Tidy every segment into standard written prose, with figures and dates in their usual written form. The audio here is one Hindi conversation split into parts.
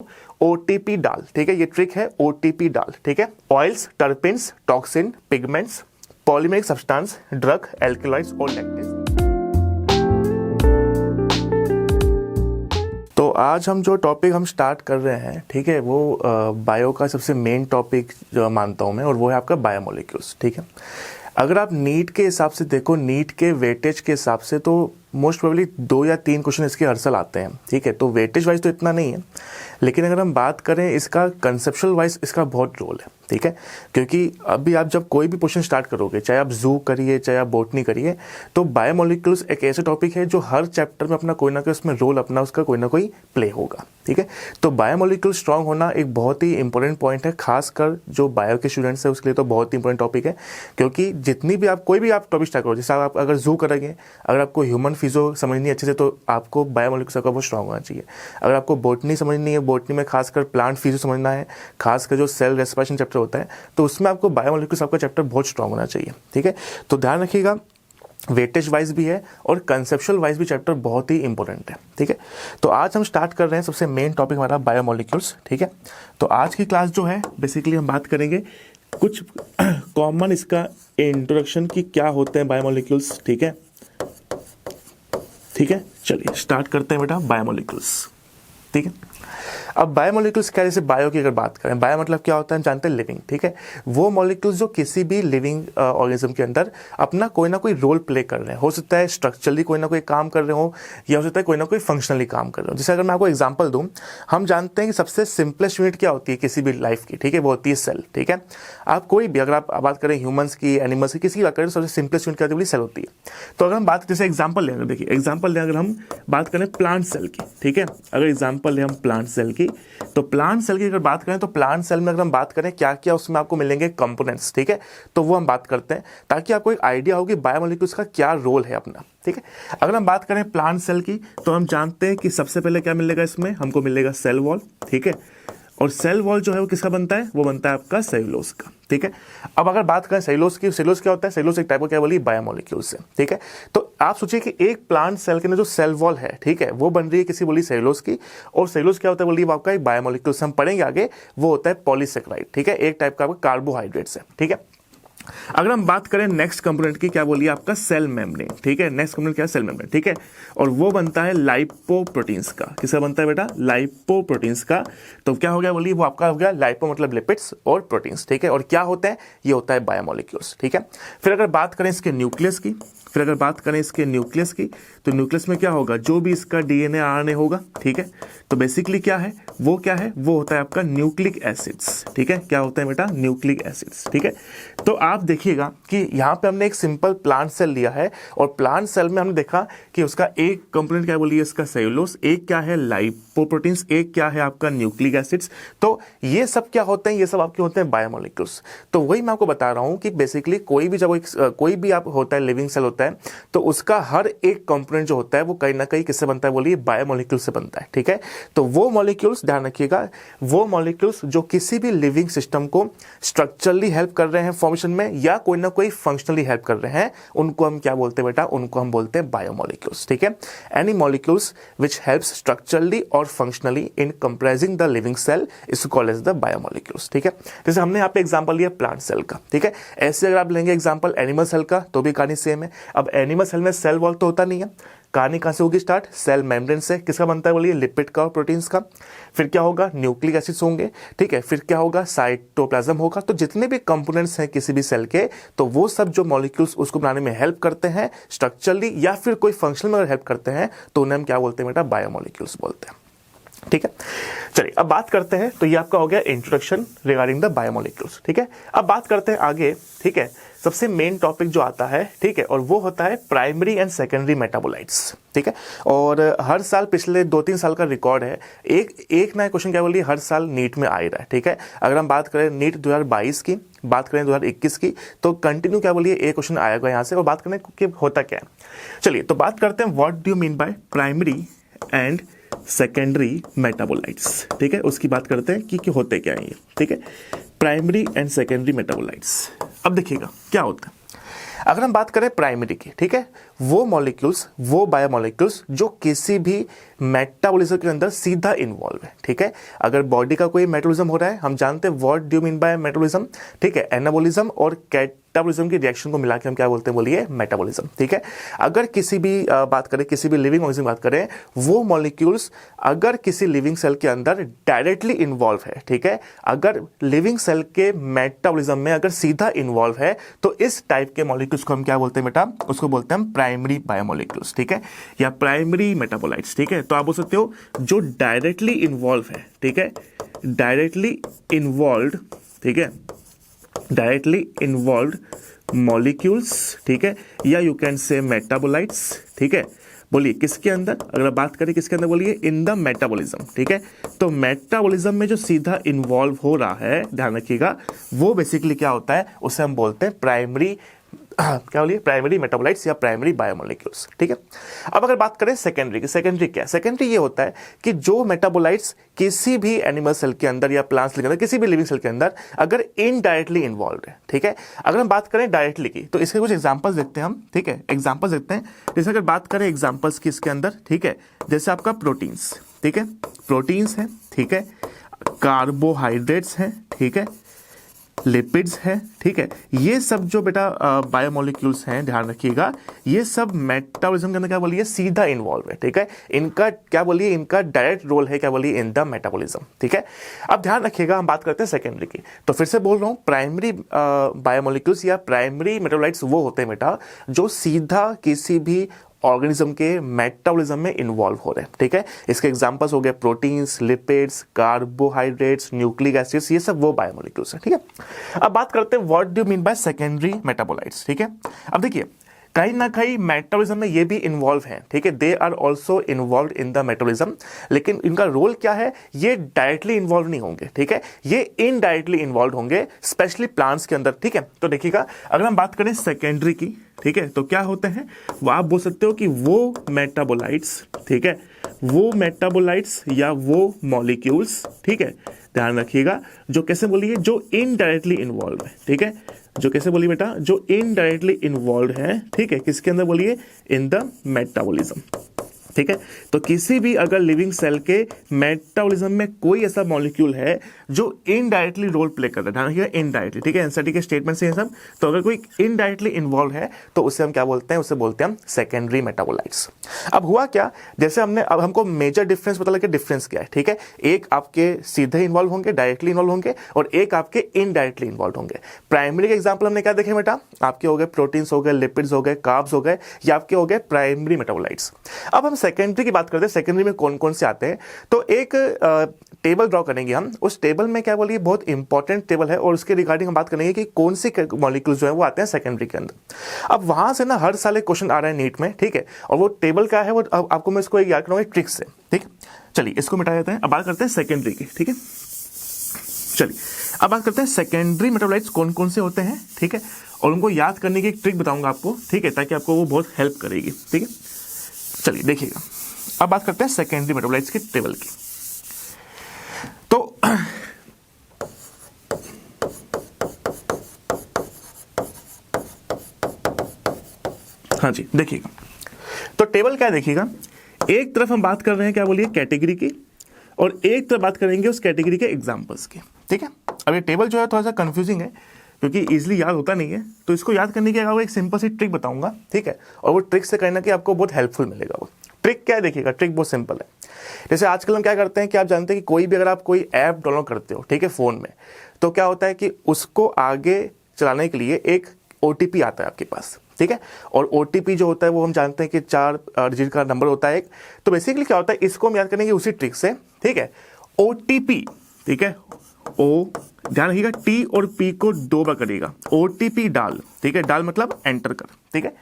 ओटीपी डाल, ठीक है, ये ट्रिक है, ओटीपी डाल, ठीक है। Oils, terpenes, toxin, pigments, polymeric substance, drug, alkaloids और लैक्टेज। तो आज हम जो टॉपिक हम स्टार्ट कर रहे हैं, ठीक है, वो बायो का सबसे मेन टॉपिक जो मानता हूँ मैं, और वो है आपका बायोमोलिक्यूल्स, ठीक है। अगर आप नीट के हिसाब से देखो, नीट के वेटेज के हिसाब से तो मोस्ट प्रोबेबली 2 या 3 क्वेश्चन इसके हर साल आते हैं, ठीक है। तो वेटेज वाइज तो इतना नहीं है, लेकिन अगर हम बात करें इसका कंसेप्चुअल वाइज, इसका बहुत रोल है, ठीक है। क्योंकि अभी आप जब कोई भी क्वेश्चन स्टार्ट करोगे, चाहे आप जू करिए चाहे आप बॉटनी करिए, तो बायोमोलिक्यूल्स एक ऐसे टॉपिक है जो हर चैप्टर में अपना कोई ना कोई उसमें रोल अपना उसका कोई ना कोई प्ले होगा, ठीक है। तो बायोमोलिक्यूल स्ट्रांग होना एक बहुत ही इंपॉर्टेंट पॉइंट है, खासकर जो बायो के स्टूडेंट्स है उसके लिए तो बहुत ही इंपॉर्टेंट टॉपिक है। क्योंकि जितनी भी आप कोई भी आप टॉपिक स्टार्ट करो, जैसे आप अगर जू करेंगे, अगर आपको ह्यूमन फिजियो समझनी अच्छे से, तो आपको बायोमोलिक्यूल्स का बहुत स्ट्रांग होना चाहिए। अगर आपको बॉटनी समझनी है, बॉटनी में खासकर प्लांट फिजियो समझना है, खासकर जो सेल रेस्पिरेशन चैप्टर होता है, तो उसमें आपको बायोमोलिक्यूल्स आपका चैप्टर बहुत स्ट्रांग होना चाहिए, ठीक है। तो ध्यान रखिएगा, वेटेज वाइज भी है और कंसेप्चुअल वाइज भी चैप्टर बहुत ही इंपॉर्टेंट है, ठीक है। तो आज हम स्टार्ट कर रहे हैं, सबसे मेन टॉपिक हमारा बायोमोलिक्यूल्स, ठीक है। तो आज की क्लास जो है बेसिकली हम बात करेंगे कुछ कॉमन इसका इंट्रोडक्शन की क्या होते हैं बायोमोलिक्यूल्स, ठीक है, ठीक है। चलिए स्टार्ट करते हैं बेटा, बायोमोलिक्यूल्स, ठीक है। अब बायोमोलिक्यूल्स क्या, जैसे बायो की अगर बात करें, बायो मतलब क्या होता है, हम जानते हैं लिविंग, ठीक है। वो मॉलिक्यूल्स जो किसी भी लिविंग ऑर्गेनिज्म के अंदर अपना कोई ना कोई रोल प्ले कर रहे हैं, हो सकता है स्ट्रक्चरली कोई ना कोई काम कर रहे हो, या हो सकता है कोई ना कोई फंक्शनली काम कर रहे हो। जैसे अगर मैं आपको एग्जांपल दूं, हम जानते हैं कि सबसे सिंपलेस्ट यूनिट क्या होती है किसी भी लाइफ की, ठीक है, वो होती है सेल, ठीक है। आप कोई भी अगर आप बात करें ह्यूमंस की, एनिमल्स की, किसी की बात करें, सबसे सिंपलेस्ट यूनिट क्या होती है, सेल होती है। तो अगर हम बात, जैसे एग्जाम्पल लेंगे, देखिए एग्जाम्पल लें, अगर हम बात करें प्लांट सेल की, ठीक है, अगर एग्जाम्पल लें हम प्लांट सेल की, तो प्लांट सेल की अगर बात करें, तो प्लांट सेल में अगर हम बात करें क्या क्या उसमें आपको मिलेंगे कंपोनेंट्स, ठीक है, तो वो हम बात करते हैं ताकि आपको एक आइडिया हो कि बायोमोलिक्यूल्स का क्या रोल है अपना, ठीक है। अगर हम बात करें प्लांट सेल की, तो हम जानते हैं कि सबसे पहले क्या मिलेगा इसमें, हमको मिलेगा सेल वॉल, ठीक है। और सेल वॉल जो है वो किसका बनता है, वो बनता है आपका सेलुलोज का, ठीक है। अब अगर बात करें सेलुलोज की, सेलुलोज क्या होता है, सेलुलोज एक टाइप का क्या बोलिए बायोमोलिक्यूल्स है, ठीक है। तो आप सोचिए कि एक प्लांट सेल के अंदर जो सेल वॉल है, ठीक है, वो बन रही है किसी बोली सेलुलोज की, और सेलुलोज क्या होता है बोलिए आपका एक बायोमोलिक्यूल्स, हम पढ़ेंगे आगे, वो होता है पॉलीसेकेराइड, ठीक है, एक टाइप का आपका कार्बोहाइड्रेट्स है, ठीक है। अगर हम बात करें नेक्स्ट कंपोनेंट की, क्या बोलिए आपका सेल मेम्ब्रेन, ठीक है, नेक्स्ट कंपोनेंट क्या है, सेल मेम्ब्रेन, ठीक है, और वो बनता है लाइपोप्रोटीन्स का। किसका बनता है बेटा, लाइपोप्रोटीन्स का। तो क्या हो गया बोलिए, वो आपका हो गया लाइपो मतलब लिपिड्स और प्रोटीन्स, ठीक है। और क्या होता है, ये होता है बायोमोलिक्यूल्स, ठीक है। फिर अगर बात करें इसके न्यूक्लियस की, फिर अगर बात करें इसके न्यूक्लियस की, तो न्यूक्लियस में क्या होगा, जो भी इसका डीएनए आरएनए होगा, ठीक है। तो बेसिकली क्या है, वो क्या है, वो होता है आपका न्यूक्लिक एसिड्स, ठीक है। क्या होता है बेटा, न्यूक्लिक एसिड्स, ठीक है। तो आप देखिएगा कि यहाँ पे हमने एक सिंपल प्लांट सेल लिया है, और प्लांट सेल में हमने देखा कि उसका एक कंपोनेंट क्या बोलिए, इसका सेलुलोज, एक क्या है लाइपोप्रोटीन्स, एक क्या है आपका न्यूक्लिक एसिड्स। तो ये सब क्या होते हैं, ये सब आपके होते हैं बायोमोलिक्यूल्स। तो वही मैं आपको बता रहा हूँ कि बेसिकली कोई भी जब कोई भी आप होता है लिविंग सेल होता है, तो उसका हर एक कंपोनेंट जो होता है वो कहीं ना कहीं किससे बनता है बोलिए, बायोमोलिक्यूल से बनता है, ठीक है। तो वो मॉलिक्यूल्स, ध्यान रखिएगा, वो मॉलिक्यूल्स जो किसी भी लिविंग सिस्टम को स्ट्रक्चरली हेल्प कर रहे हैं फॉर्मेशन में, या कोई ना कोई फंक्शनली हेल्प कर रहे हैं, उनको हम क्या बोलते हैं बेटा, उनको हम बोलते हैं बायोमोलिक्यूल्स, ठीक है। Any molecules which helps structurally और functionally in comprising the living cell is called as the biomolecules, ठीक है। जैसे हमने यहाँ पे एग्जांपल लिया प्लांट सेल का, ठीक है। ऐसे अगर आप लेंगे एग्जांपल एनिमल सेल का, तो भी कहानी सेम है। अब एनिमल सेल में सेल वॉल तो होता नहीं है, कहानी कहां से होगी स्टार्ट, सेल मेम्ब्रेन से। किसका बनता है बोलिए, लिपिड का और प्रोटीन्स का। फिर क्या होगा, न्यूक्लिक एसिड्स होंगे, ठीक है। फिर क्या होगा, साइटोप्लाज्म होगा। तो जितने भी कंपोनेंट्स हैं किसी भी सेल के, तो वो सब जो मॉलिक्यूल्स उसको बनाने में हेल्प करते हैं स्ट्रक्चरली, या फिर कोई फंक्शनल में अगर हेल्प करते हैं, तो उन्हें हम क्या बोलते हैं बेटा, बायोमोलिक्यूल्स बोलते हैं, ठीक है। चलिए अब बात करते हैं, तो ये आपका हो गया इंट्रोडक्शन रिगार्डिंग द बायोमोलिक्यूल्स, ठीक है। अब बात करते हैं आगे, ठीक है, सबसे मेन टॉपिक जो आता है, ठीक है, और वो होता है प्राइमरी एंड सेकेंडरी मेटाबोलाइट्स, ठीक है। और हर साल पिछले 2-3 साल का रिकॉर्ड है, एक नया क्वेश्चन क्या बोलिए हर साल नीट में आ ही रहा है, ठीक है। अगर हम बात करें नीट 2022 की, बात करें 2021 की, तो कंटिन्यू क्या बोलिए एक क्वेश्चन आएगा यहाँ से, और बात करें कि होता क्या है। चलिए तो बात करते हैं, what do you mean by primary and secondary metabolites, ठीक है। उसकी बात करते हैं कि होते क्या है ये, ठीक है, प्राइमरी एंड सेकेंडरी मेटाबोलाइट्स। अब देखिएगा क्या होता है, अगर हम बात करें प्राइमरी की, ठीक है, वो मॉलिक्यूल्स, वो बायोमॉलिक्यूल्स जो किसी भी मेटाबॉलिज्म के अंदर सीधा इन्वॉल्व है, ठीक है। अगर बॉडी का कोई मेटाबॉलिज्म हो रहा है, हम जानते हैं what do mean by metabolism, ठीक है, एनाबॉलिज्म और कैटाबॉलिज्म की रिएक्शन को मिला के हम क्या बोलते हैं, बोलिए मेटाबॉलिज्म, ठीक है। अगर किसी भी बात करें, किसी भी लिविंग ऑर्गेनिज्म बात करें, वो मॉलिक्यूल्स अगर किसी लिविंग सेल के अंदर डायरेक्टली इन्वॉल्व है, ठीक है, अगर लिविंग सेल के मेटाबॉलिज्म में अगर सीधा इन्वॉल्व है, तो इस टाइप के मॉलिक्यूल्स को हम क्या बोलते हैं बेटा, उसको बोलते हैं हम प्राइमरी बायोमॉलिक्यूल्स, ठीक है, या प्राइमरी मेटाबोलाइट्स, ठीक है। तो आप बोल सकते हो जो डायरेक्टली इन्वॉल्व है, ठीक है, डायरेक्टली इन्वॉल्व, ठीक है, डायरेक्टली इन्वॉल्व मॉलिक्यूल्स, ठीक है, या यू कैन से मेटाबोलाइट्स, ठीक है। बोलिए किसके अंदर, अगर बात करें किसके अंदर, बोलिए इन द मेटाबॉलिज्म, ठीक है। तो मेटाबॉलिज्म में जो सीधा इन्वॉल्व हो रहा है, ध्यान रखिएगा, वो बेसिकली क्या होता है, उसे हम बोलते हैं प्राइमरी क्या बोलिए, प्राइमरी मेटाबोलाइट्स या प्राइमरी बायोमॉलिक्यूल्स, ठीक है। अब अगर बात करें सेकेंडरी की, सेकेंडरी क्या है, सेकेंडरी ये होता है कि जो मेटाबोलाइट्स किसी भी एनिमल सेल के अंदर या प्लांट सेल के अंदर, किसी भी लिविंग सेल के अंदर अगर इनडायरेक्टली इन्वॉल्व है, ठीक है। अगर हम बात करें डायरेक्टली की, तो इसके कुछ एग्जांपल्स देखते हैं हम, ठीक है, एग्जांपल्स देखते हैं। जैसे अगर बात करें एग्जांपल्स की इसके अंदर, ठीक है, जैसे आपका प्रोटीन्स, ठीक है, प्रोटीन्स है, ठीक है, कार्बोहाइड्रेट्स है, ठीक है, लिपिड्स है, ठीक है, ये सब जो बेटा बायोमॉलिक्यूल्स हैं, ध्यान रखिएगा, ये सब मेटाबॉलिज्म के अंदर क्या बोलिए, सीधा इन्वॉल्व है, ठीक है। इनका क्या बोलिए, इनका डायरेक्ट रोल है क्या बोलिए, इन द मेटाबॉलिज्म, ठीक है। अब ध्यान रखिएगा, हम बात करते हैं सेकेंडरी की, तो फिर से बोल रहा हूं, प्राइमरी बायोमॉलिक्यूल्स या प्राइमरी मेटाबोलाइट्स वो होते हैं बेटा जो सीधा किसी भी ऑर्गेनिज्म के मेटाबॉलिज्म में इन्वॉल्व हो रहे हैं, ठीक है। इसके एग्जांपल्स हो गए proteins, lipids, carbohydrates, nucleic acids, ये सब वो बायोमॉलिक्यूल्स हैं, ठीक है। अब बात करते हैं what do mean by secondary metabolites, ठीक है। अब देखिए कहीं ना कहीं मेटाबॉलिज्म में ये भी इन्वॉल्व है, ठीक है, they are also involve in the metabolism, लेकिन इनका रोल क्या है, ये डायरेक्टली इन्वॉल्व नहीं होंगे, ठीक है, ये इनडायरेक्टली इन्वॉल्व होंगे, स्पेशली प्लांट्स के अंदर, ठीक है। तो देखिएगा अगर हम बात करें सेकेंडरी की, ठीक है, तो क्या होते हैं वो, आप बोल सकते हो कि वो मेटाबोलाइट्स, ठीक है, वो मेटाबोलाइट्स या वो मॉलिक्यूल्स, ठीक है, ध्यान रखिएगा, जो कैसे बोलिए, जो इनडायरेक्टली इन्वॉल्व है, ठीक है, जो कैसे बोलिए बेटा, जो इनडायरेक्टली इन्वॉल्व है, ठीक है, किसके अंदर बोलिए, इन द मेटाबॉलिज्म, ठीक है। तो किसी भी अगर लिविंग सेल के मेटाबॉलिज्म में कोई ऐसा मॉलिक्यूल है जो इनडायरेक्टली रोल प्ले कर रहा है, ध्यान रखिएगा इनडायरेक्टली, ठीक है, एनसीईआरटी के स्टेटमेंट से ये सब, तो अगर कोई इनडायरेक्टली इन्वॉल्व है तो उसे हम क्या बोलते हैं, उसे बोलते हैं हम सेकेंडरी मेटाबोलाइट्स। अब हुआ क्या, जैसे हमने, अब हमको मेजर डिफरेंस पता लगे, डिफरेंस क्या है, ठीक है, एक आपके सीधे इन्वॉल्व होंगे, डायरेक्टली इन्वॉल्व होंगे, और एक आपके इनडायरेक्टली इन्वॉल्व होंगे। प्राइमरी के एग्जाम्पल हमने क्या देखे बेटा, आपके हो गए प्रोटीन्स हो गए, लिपिड्स हो गए, कार्ब्स हो गए, या आपके हो गए प्राइमरी मेटाबोलाइट्स। अब हम सेकेंडरी की बात करते हैं, सेकेंडरी में कौन कौन से आते हैं, तो एक टेबल ड्रॉ करेंगे हम, उस टेबल में क्या बोलिए, बहुत इंपॉर्टेंट टेबल है, और उसके रिगार्डिंग हम बात करेंगे कि कौन से मॉलिक्यूल्स जो है वो आते हैं सेकेंडरी के अंदर। अब वहां से ना हर साल एक क्वेश्चन आ रहा है नीट में, ठीक है, और वो टेबल क्या है, वो आपको मैं इसको याद कराऊंगा ट्रिक से, ठीक है। चलिए इसको मिटा देते हैं, अब बात करते हैं सेकेंडरी की, ठीक है। चलिए अब बात करते हैं सेकेंडरी मेटाबोलाइट्स कौन कौन से होते हैं, ठीक है, और उनको याद करने की एक ट्रिक बताऊंगा आपको, ठीक है, ताकि आपको वो बहुत हेल्प करेगी, ठीक है। चलिए देखिएगा, अब बात करते हैं सेकेंडरी मेटाबोलाइट्स की टेबल की। तो हाँ जी देखिएगा, तो टेबल क्या देखिएगा, एक तरफ हम बात कर रहे हैं क्या बोलिए, कैटेगरी की, और एक तरफ बात करेंगे उस कैटेगरी के एग्जांपल्स की, ठीक है। अब ये टेबल जो है थोड़ा सा कंफ्यूजिंग है, क्योंकि इजीली याद होता नहीं है, तो इसको याद करने की एक सिंपल सी ट्रिक बताऊंगा, ठीक है, और वो ट्रिक से कहना कि आपको बहुत हेल्पफुल मिलेगा। वो ट्रिक क्या है देखिएगा, ट्रिक बहुत सिंपल है। जैसे आजकल हम क्या करते हैं कि आप जानते हैं कि कोई भी अगर आप कोई ऐप डाउनलोड करते हो, ठीक है, फोन में, तो क्या होता है कि उसको आगे चलाने के लिए एक OTP आता है आपके पास, ठीक है, और OTP जो होता है वो हम जानते हैं कि 4 डिजिट का नंबर होता है एक। तो बेसिकली क्या होता है, इसको हम याद करेंगे उसी ट्रिक से, ठीक है। OTP, ठीक है, ओ ध्यान रखिएगा, T और P को 2 बार करिएगा, OTP डाल, ठीक है, डाल मतलब एंटर कर, ठीक है,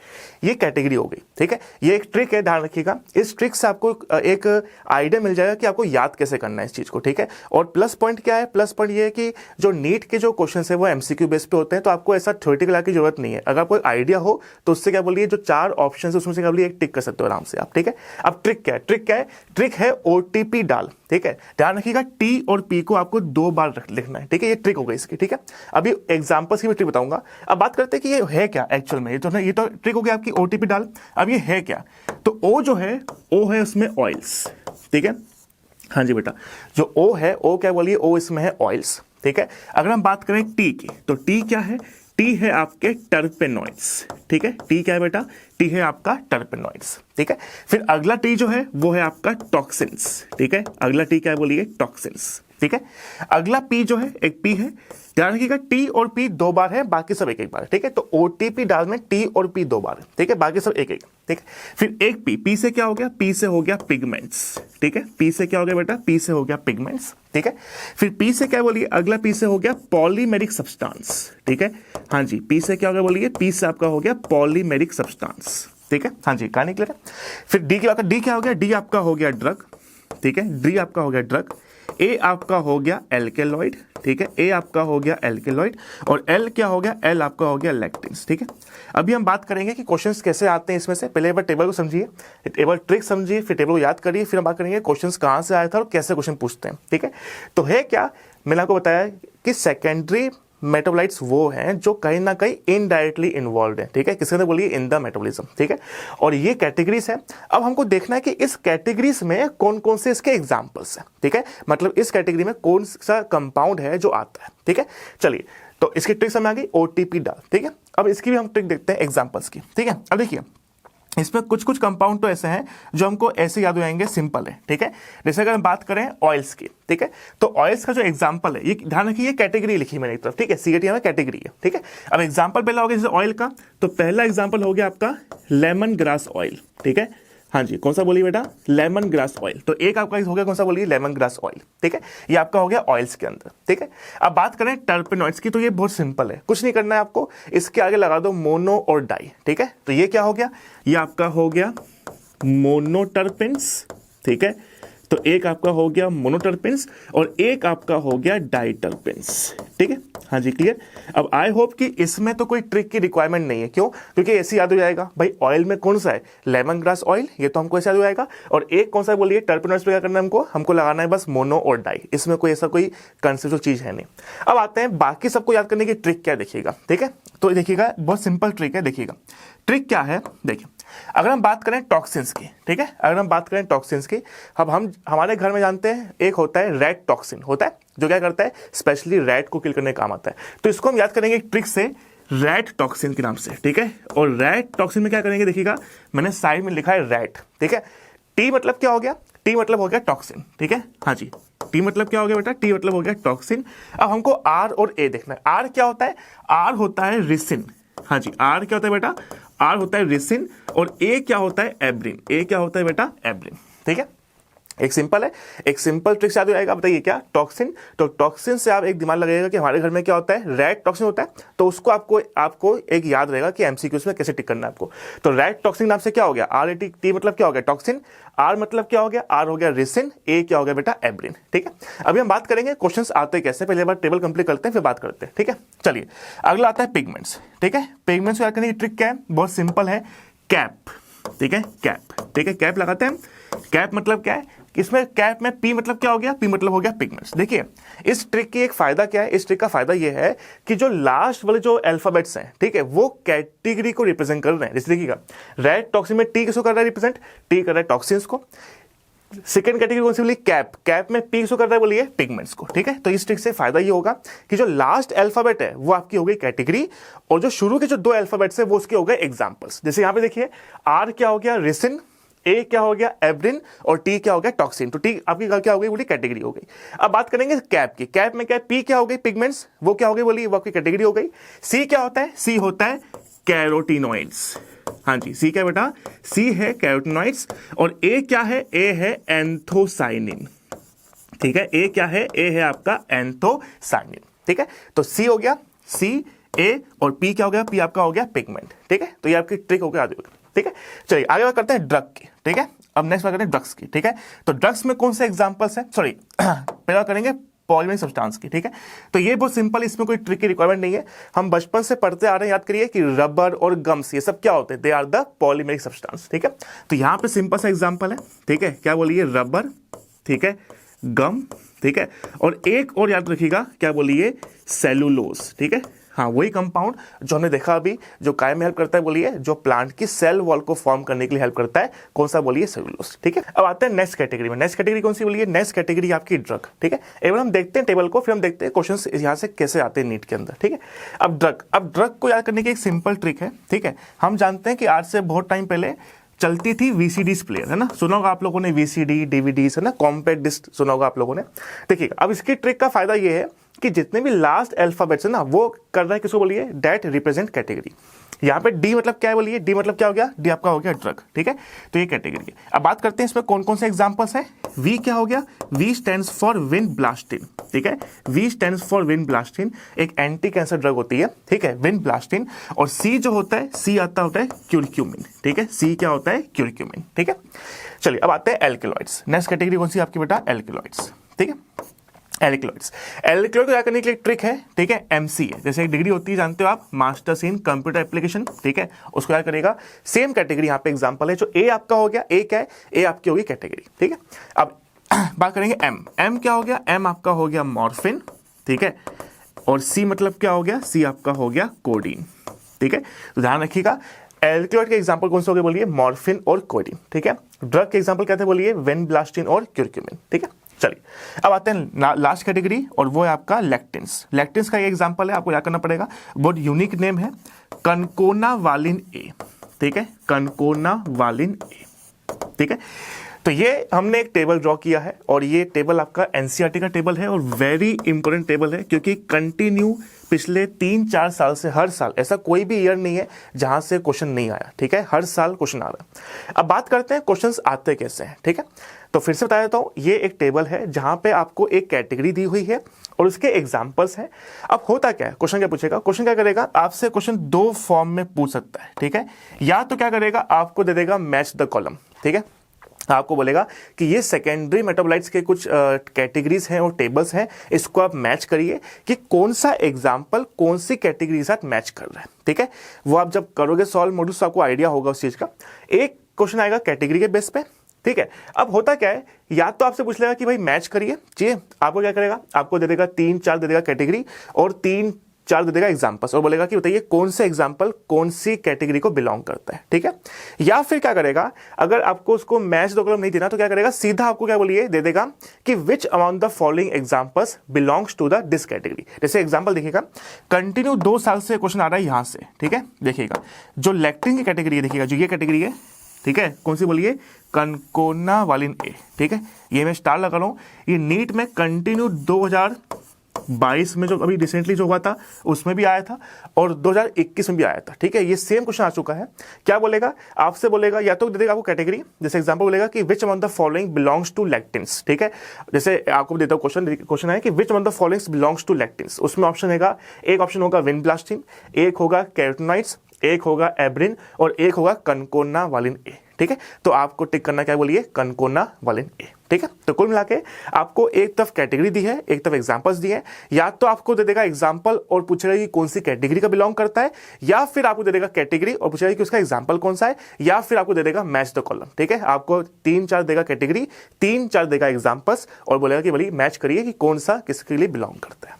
ये कैटेगरी हो गई, ठीक है। ये एक ट्रिक है, ध्यान रखिएगा, इस ट्रिक से आपको एक आइडिया मिल जाएगा कि आपको याद कैसे करना है इस चीज को, ठीक है। और प्लस पॉइंट क्या है, प्लस पॉइंट ये है कि जो नीट के जो क्वेश्चन है वो MCQ बेस पे होते हैं, तो आपको ऐसा थ्योरेटिकल की जरूरत नहीं है। अगर आपको आइडिया हो तो उससे क्या बोलिए, जो 4 ऑप्शन है उसमें से क्या बोलिए एक टिक कर सकते हो आराम से आप, ठीक है। अब ट्रिक क्या है, ट्रिक क्या है, ट्रिक है OTP डाल, ठीक है, ध्यान रखिएगा T और P को आपको 2 बार लिखना है, ठीक है, ये ट्रिक हो गई इसकी, ठीक है। अभी एग्जांपल्स की भी ट्रिक बताऊंगा। अब बात करते हैं कि ये है क्या एक्चुअल में। ये तो ट्रिक हो गया आपकी ओटीपी डाल। अब ये है क्या, तो ओ जो है, ओ है उसमें ऑयल्स, ठीक है। हाँ जी बेटा, जो ओ है, ओ क्या बोलिए, ओ इसमें है ऑयल्स, ठीक है। अगर हम बात करें टी की, तो टी क्या है, टी है आपके टर्पेनॉइड्स, ठीक है। टी क्या है बेटा, टी है आपका टर्पेनॉइड्स, ठीक है। फिर अगला टी जो है वो है आपका टॉक्सिन्स, ठीक है। अगला टी क्या है बोलिए, टॉक्सिन्स, ठीक है। अगला पी जो है, एक पी है, ध्यान रखिएगा टी और पी 2 बार है, बाकी सब एक एक बार, ठीक है। तो ओटीपी डाल में टी और पी 2 बार है, ठीक है, बाकी सब एक एक, ठीक है। फिर एक पी, पी से क्या हो गया, पी से हो गया पिगमेंट्स, ठीक है। पी से क्या हो गया बेटा, पी से हो गया पिगमेंट्स, ठीक है। फिर पी से क्या बोलिए, अगला पी से हो गया पॉलीमेरिक सब्सटेंस, ठीक है। हाँ जी, पी से क्या हो गया बोलिए, पी से आपका हो गया पॉलीमेरिक सब्सटेंस, ठीक है। हाँ जी, कहानी क्लियर है। फिर डी की बात, डी क्या हो गया, डी आपका हो गया ड्रग, ठीक है। डी आपका हो गया ड्रग। ए आपका हो गया एल्केलॉइड, ठीक है। ए आपका हो गया एल्केलॉइड, और एल क्या हो गया, एल आपका हो गया लैक्टिन्स, ठीक है। अभी हम बात करेंगे कि क्वेश्चंस कैसे आते हैं इसमें से। पहले एक बार टेबल को समझिए, टेबल ट्रिक समझिए, फिर टेबल को याद करिए, फिर हम बात करेंगे क्वेश्चंस कहाँ से आया था और कैसे क्वेश्चन पूछते हैं, ठीक है। तो है क्या, मैंने आपको बताया कि सेकेंडरी मेटाबोलाइट्स वो हैं जो कहीं ना कहीं इनडायरेक्टली इन्वॉल्व है, ठीक है। किसके अंदर बोलिए, इन द मेटाबॉलिज्म, ठीक है। और ये कैटेगरीज है। अब हमको देखना है कि इस कैटेगरीज में कौन कौन से इसके एग्जांपल्स हैं, ठीक है। मतलब इस कैटेगरी में कौन सा कंपाउंड है जो आता है, ठीक है। चलिए, तो इसकी ट्रिक समझ आ गई, ओटीपी डाल, ठीक है। अब इसकी भी हम ट्रिक देखते हैं एग्जाम्पल्स की, ठीक है। अब देखिए, इसमें कुछ कुछ कंपाउंड तो ऐसे हैं जो हमको ऐसे याद हो जाएंगे, सिंपल है, ठीक है। जैसे अगर हम बात करें ऑयल्स की, ठीक है, तो ऑयल्स का जो एग्जांपल है, ये ध्यान रखिए, ये कैटेगरी लिखी मैंने एक तरफ, ठीक है। सीएटी में कैटेगरी है, ठीक है। अब एग्जांपल पहला हो गया जैसे ऑयल का, तो पहला एग्जांपल हो गया आपका लेमन ग्रास ऑयल, ठीक है। हाँ जी, कौन सा बोलिए बेटा, लेमन ग्रास ऑयल। तो एक आपका हो गया कौन सा बोलिए, लेमन ग्रास ऑयल, ठीक है। ये आपका हो गया ऑयल्स के अंदर, ठीक है। अब बात करें टर्पेनॉइड्स की, तो ये बहुत सिंपल है, कुछ नहीं करना है आपको, इसके आगे लगा दो मोनो और डाई, ठीक है। तो ये क्या हो गया, ये आपका हो गया मोनोटर्पेंस, ठीक है। तो एक आपका हो गया मोनोटर्पेंस और एक आपका हो गया डाइटर्पेंस, ठीक है। हाँ जी, क्लियर। अब आई होप कि इसमें तो कोई ट्रिक की रिक्वायरमेंट नहीं है, क्यों, क्योंकि ऐसे याद हो जाएगा भाई, ऑयल में कौन सा है, लेमन ग्रास ऑयल, ये तो हमको ऐसे याद हो जाएगा। और एक कौन सा बोलिए, टर्पेनॉइड्स पे क्या करना है हमको लगाना है बस मोनो और डाई, इसमें कोई ऐसा कोई कंसेप्चुअल चीज है नहीं। अब आते हैं बाकी सबको याद करने की ट्रिक क्या देखिएगा, ठीक है। तो देखिएगा, बहुत सिंपल ट्रिक है, देखिएगा ट्रिक क्या है। देखिए, अगर हम बात करें टॉक्सिन्स की, ठीक है, अगर हम बात करें टॉक्सिन्स की, अब हम हमारे घर में जानते हैं एक होता है रैट टॉक्सिन, होता है जो क्या करता है, स्पेशली रैट को किल करने का काम आता है। तो इसको हम याद करेंगे एक ट्रिक से, रैट टॉक्सिन के नाम से, ठीक है। और रैट टॉक्सिन में क्या करेंगे, देखिएगा मैंने साइड में लिखा है रैट, ठीक है। टी मतलब क्या हो गया, टी मतलब हो गया टॉक्सिन, ठीक है। हाँ जी, टी मतलब क्या हो गया बेटा, टी मतलब हो गया टॉक्सिन। अब हमको आर और ए देखना है। आर क्या होता है, आर होता है रिसिन, हाँ जी, आर क्या होता है बेटा, आर होता है रिसिन, और ए क्या होता है, एब्रिन, ए क्या होता है बेटा, एब्रिन, ठीक है। एक सिंपल है, एक सिंपल ट्रिक से याद हो जाएगा। बताइए क्या, टॉक्सिन, तो टॉक्सिन से आप एक दिमाग लगाइएगा कि हमारे घर में क्या होता है, रैट टॉक्सिन होता है, तो उसको आपको एक याद रहेगा कि एमसीक्यूज में कैसे टिक करना है आपको। तो रैट टॉक्सिन नाम से क्या हो गया, आर ए टी, टी मतलब क्या हो गया टॉक्सिन, आर मतलब क्या हो गया, आर हो गया रिसिन, ए क्या हो गया बेटा, एब्रिन, ठीक है। अभी हम बात करेंगे क्वेश्चंस आते कैसे, पहले बार टेबल कंप्लीट करते हैं फिर बात करते हैं, ठीक है। चलिए, अगला आता है पिगमेंट्स, ठीक है। पिगमेंट्स को याद करने की ट्रिक क्या है, बहुत सिंपल है, कैप, ठीक है, कैप, ठीक है, कैप लगाते हैं। कैप मतलब क्या है, इसमें कैप में पी मतलब क्या हो गया, पी मतलब हो गया पिगमेंट्स। देखिए, इस ट्रिक की एक फायदा क्या है, इस ट्रिक का फायदा ये है कि जो लास्ट वाले जो अल्फाबेट्स हैं, ठीक है, वो कैटेगरी को रिप्रेजेंट कर रहे हैं। जैसे देखिएगा, रैट टॉक्सिन में टी किसको कर रहा है रिप्रेजेंट, टी कर रहा है टॉक्सिन्स को। सेकेंड कैटेगरी कौन सी बोली, कैप, कैप में पी किसको कर रहा है बोलिए, पिगमेंट्स को, ठीक है। तो इस ट्रिक से फायदा ये होगा कि जो लास्ट अल्फाबेट है वो आपकी हो गई कैटेगरी, और जो शुरू के जो 2 अल्फाबेट्स है वो उसके हो गए एग्जाम्पल्स। जैसे यहां पे देखिए, आर क्या हो गया रिसिन, ए क्या हो गया एब्रिन, और टी क्या हो गया टॉक्सिन। तो टी आपकी क्या हो गई बोली, कैटेगरी हो गई। अब बात करेंगे कैप की, कैप में क्या, पी क्या हो गई पिगमेंट्स, वो क्या हो गई बोली, वो आपकी कैटेगरी हो गई। सी क्या होता है, सी होता है कैरोटीनॉइड्स, हाँ जी, सी क्या बेटा, सी है कैरोटीनॉइड्स, और ए क्या है, ए है एंथोसाइनिन, ठीक है। ए क्या है, ए है आपका एंथोसाइनिन, ठीक है। तो सी हो गया, सी, ए, और पी क्या हो गया, पी आपका हो गया पिगमेंट, ठीक है। तो ये आपकी ट्रिक हो गया आगे, ठीक है। चलिए आगे बात करते हैं ड्रग की, ठीक है। अब नेक्स्ट बात करते हैं ड्रग्स की, ठीक है। तो ड्रग्स में कौन से एग्जांपल्स हैं, सॉरी पहला करेंगे पॉलीमेरिक सब्सटेंस की, ठीक है। तो ये बहुत सिंपल, इसमें कोई ट्रिक की रिक्वायरमेंट नहीं है, हम बचपन से पढ़ते आ रहे हैं, याद करिए कि रबर और गम्स ये सब क्या होते हैं, they are the polymeric substance, ठीक है। तो यहाँ पे सिंपल सा एग्जांपल है, ठीक है, क्या बोलिए, रबर, ठीक है, गम, ठीक है। और एक और याद रखिएगा, क्या बोलिए, सेलुलोज, ठीक है। हाँ, वही कंपाउंड जो हमने देखा अभी, जो काय में हेल्प करता है, बोलिए, जो प्लांट की सेल वॉल को फॉर्म करने के लिए हेल्प करता है, कौन सा, बोलिए, सेलुलोज, ठीक है। अब आते हैं नेक्स्ट कैटेगरी में। नेक्स्ट कैटेगरी कौन सी, बोलिए, नेक्स्ट कैटेगरी आपकी ड्रग, ठीक है। एक बार हम देखते हैं टेबल को, फिर हम देखते हैं क्वेश्चंस यहाँ से कैसे आते हैं नीट के अंदर, ठीक है। अब ड्रग को याद करने की एक सिंपल ट्रिक है, ठीक है। हम जानते हैं कि आज से बहुत टाइम पहले चलती थी वीसीडीज प्लेयर, है ना, सुना होगा आप लोगों ने, वीसीडी, डीवीडीज, है ना, कॉम्पैक्ट डिस्क सुना होगा आप लोगों ने। देखिए, अब इसकी ट्रिक का फायदा ये है कि जितने भी लास्ट अल्फाबेट्स है ना, वो कर रहा है किसको, बोलिए, दैट रिप्रेजेंट कैटेगरी। यहाँ पे डी मतलब क्या है, बोलिए, डी मतलब क्या हो गया, डी आपका हो गया ड्रग, ठीक है। तो ये कैटेगरी है। अब बात करते हैं इसमें कौन कौन से एग्जांपल्स हैं। वी क्या हो गया, वी स्टैंड्स फॉर विनब्लास्टिन, ठीक है। वी स्टैंड्स फॉर विनब्लास्टिन, एक एंटी कैंसर ड्रग होती है, ठीक है, विनब्लास्टिन। और सी जो होता है, सी आता होता है क्यूरक्यूमिन, ठीक है। सी क्या होता है, क्यूरक्यूमिन, ठीक है। चलिए अब आते हैं एल्केलॉइड्स। नेक्स्ट कैटेगरी कौन सी आपकी बेटा, एल्केलॉइड्स, ठीक है। एल्केलॉइड्स को क्या करने के लिए ट्रिक है, ठीक है, एमसीए, जैसे एक डिग्री होती है, जानते हो आप, मास्टर्स इन कंप्यूटर एप्लीकेशन, ठीक है, उसको क्या करेगा, सेम कैटेगरी यहाँ पे एग्जांपल है, जो ए आपका हो गया, ए क्या है, ए आपकी होगी कैटेगरी, ठीक है। अब बात करेंगे एम क्या हो गया, एम आपका हो गया मॉर्फिन, ठीक है। और सी मतलब क्या हो गया, सी आपका हो गया कोडीन, ठीक है। तो ध्यान रखिएगा, एल्केलॉइड के एग्जांपल कौन से हो गए, बोलिए, मॉर्फिन और कोडीन, ठीक है। ड्रग के एग्जांपल क्या थे, बोलिए, विनब्लास्टिन और क्यूरक्यूमिन, ठीक है। चलिए अब आते हैं लास्ट कैटेगरी, और वो है आपका लैक्टिन्स। लैक्टिन्स का ये एग्जांपल है, आपको याद करना पड़ेगा, बहुत यूनिक नेम है, कनकोनावालिन ए, ठीक है, कनकोनावालिन ए, ठीक है। तो ये हमने एक टेबल ड्रॉ किया है, और ये टेबल आपका एनसीईआरटी का टेबल है, और वेरी इंपॉर्टेंट टेबल है, क्योंकि कंटिन्यू पिछले 3-4 साल से हर साल, ऐसा कोई भी ईयर नहीं है जहां से क्वेश्चन नहीं आया, ठीक है, हर साल क्वेश्चन आ रहा है। अब बात करते हैं क्वेश्चंस आते कैसे हैं, ठीक है। तो फिर से बता देता हूं, ये एक टेबल है जहां पे आपको एक कैटेगरी दी हुई है और उसके एग्जांपल्स हैं। अब होता क्या है, क्वेश्चन क्या पूछेगा, क्वेश्चन क्या करेगा, आपसे क्वेश्चन दो फॉर्म में पूछ सकता है, ठीक है। या तो क्या करेगा, आपको दे देगा मैच द कॉलम, ठीक है, आपको बोलेगा कि ये सेकेंडरी मेटाबोलाइट्स के कुछ कैटेगरीज हैं और टेबल्स हैं, इसको आप मैच करिए कि कौन सा एग्जाम्पल कौन सी कैटेगरी के साथ मैच कर रहा है, ठीक है। वो आप जब करोगे सॉल्व मॉड्यूल्स, आपको आइडिया होगा उस चीज का। एक क्वेश्चन आएगा कैटेगरी के बेस पे, ठीक है। अब होता क्या है, या तो आपसे पूछ लेगा कि भाई मैच करिए, जी, आपको क्या करेगा, आपको दे देगा 3-4 दे देगा कैटेगरी और 3-4 दे देगा एग्जांपल्स, और बोलेगा कि बताइए कौन से एग्जांपल कौन सी कैटेगरी को बिलोंग करता है, ठीक है। या फिर क्या करेगा, अगर आपको उसको मैच द कॉलम नहीं देना, तो क्या करेगा, सीधा आपको क्या बोलिए दे देगा कि which amount the following examples belongs to the this category. जैसे एग्जांपल देखिएगा, कंटिन्यू 2 साल से क्वेश्चन आ रहा है यहां से, ठीक है। देखिएगा जो लैक्टिन की कैटेगरी है, देखिएगा जो ये कैटेगरी है, ठीक है, कौन सी, बोलिए, कनकोनावालिन ए, ठीक है। ये मैं स्टार लगा रहा हूं, ये नीट में कंटिन्यू 2022 में जो अभी रिसेंटली जो हुआ था उसमें भी आया था, और 2021 में भी आया था, ठीक है। ये सेम क्वेश्चन आ चुका है। क्या बोलेगा, आपसे बोलेगा, या तो दे देगा आपको कैटेगरी, जैसे एग्जांपल बोलेगा कि which among the following belongs to lectins, ठीक है। जैसे आपको देता हूं क्वेश्चन है कि which among the following belongs to lectins, उसमें ऑप्शन है, एक ऑप्शन होगा विनब्लास्टिन, एक होगा कैरोटीनॉइड्स, एक होगा एब्रिन, और एक होगा कनकोनावालिन ए, ठीक है। तो आपको टिक करना क्या, बोलिए, कनकोनावालिन ए, ठीक है। तो कुल मिला के आपको एक तरफ कैटेगरी दी है, एक तरफ एग्जांपल्स दिए हैं। या तो आपको दे देगा एग्जांपल और पूछेगा कि कौन सी कैटेगरी का बिलोंग करता है, या फिर आपको दे देगा कैटेगरी और पूछेगा कि उसका एग्जांपल कौन सा है, या फिर आपको दे देगा मैच द कॉलम, ठीक है। आपको 3-4 देगा कैटेगरी, 3-4 देगा एग्जांपल्स, और बोलेगा कि बोलिए मैच करिए कि कौन सा किसके लिए बिलोंग करता है,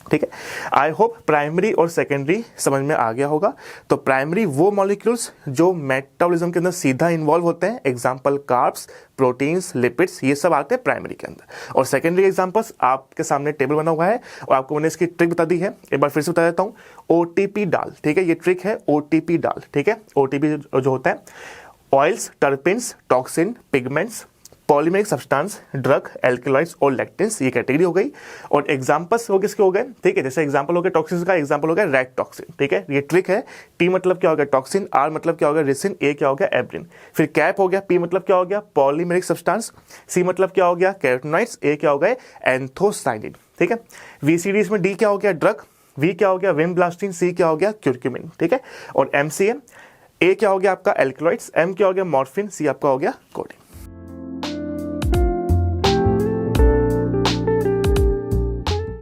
ठीक है। आई होप प्राइमरी और सेकेंडरी समझ में आ गया होगा। तो प्राइमरी वो मॉलिक्यूल्स जो मेटाबॉलिज्म के अंदर सीधा इन्वॉल्व होते हैं, एग्जांपल कार्ब्स, प्रोटीन्स, लिपिड्स, ये सब आते हैं प्राइमरी के अंदर। और सेकेंडरी एग्जांपल्स आपके सामने टेबल बना हुआ है, और आपको मैंने इसकी ट्रिक बता दी है, एक बार फिर से बता देता हूं, ओटीपी डाल, ठीक है, ये ट्रिक है, ओटीपी डाल, ठीक है। ओटीपी जो होता है, oils, terpenes, toxin, pigments, polymeric substance, drug, alkaloids और लैक्टिन्स, ये कैटेगरी हो गई। और एग्जांपल्स हो किसके हो गए, ठीक है। जैसे एग्जांपल हो गया टॉक्सिन का, एग्जांपल हो गया रैट टॉक्सिन, ठीक है। ये ट्रिक है, टी मतलब क्या हो गया टॉक्सिन, आर मतलब क्या हो गया रिसिन, ए क्या हो गया एब्रिन। फिर कैप हो गया, पी मतलब क्या हो गया पॉलीमेरिक सब्सटेंस, सी मतलब क्या हो गया कैरोटीनॉइड्स, ए क्या हो गया एंथोसाइनिन, ठीक है। वीसीडी में डी क्या हो गया ड्रग, वी क्या हो गया विनब्लास्टिन, सी क्या हो गया क्यूरक्यूमिन, ठीक है। और एमसीए, ए क्या हो गया आपका एल्केलॉइड्स, एम क्या हो गया मॉर्फिन, सी आपका हो गया कोडीन।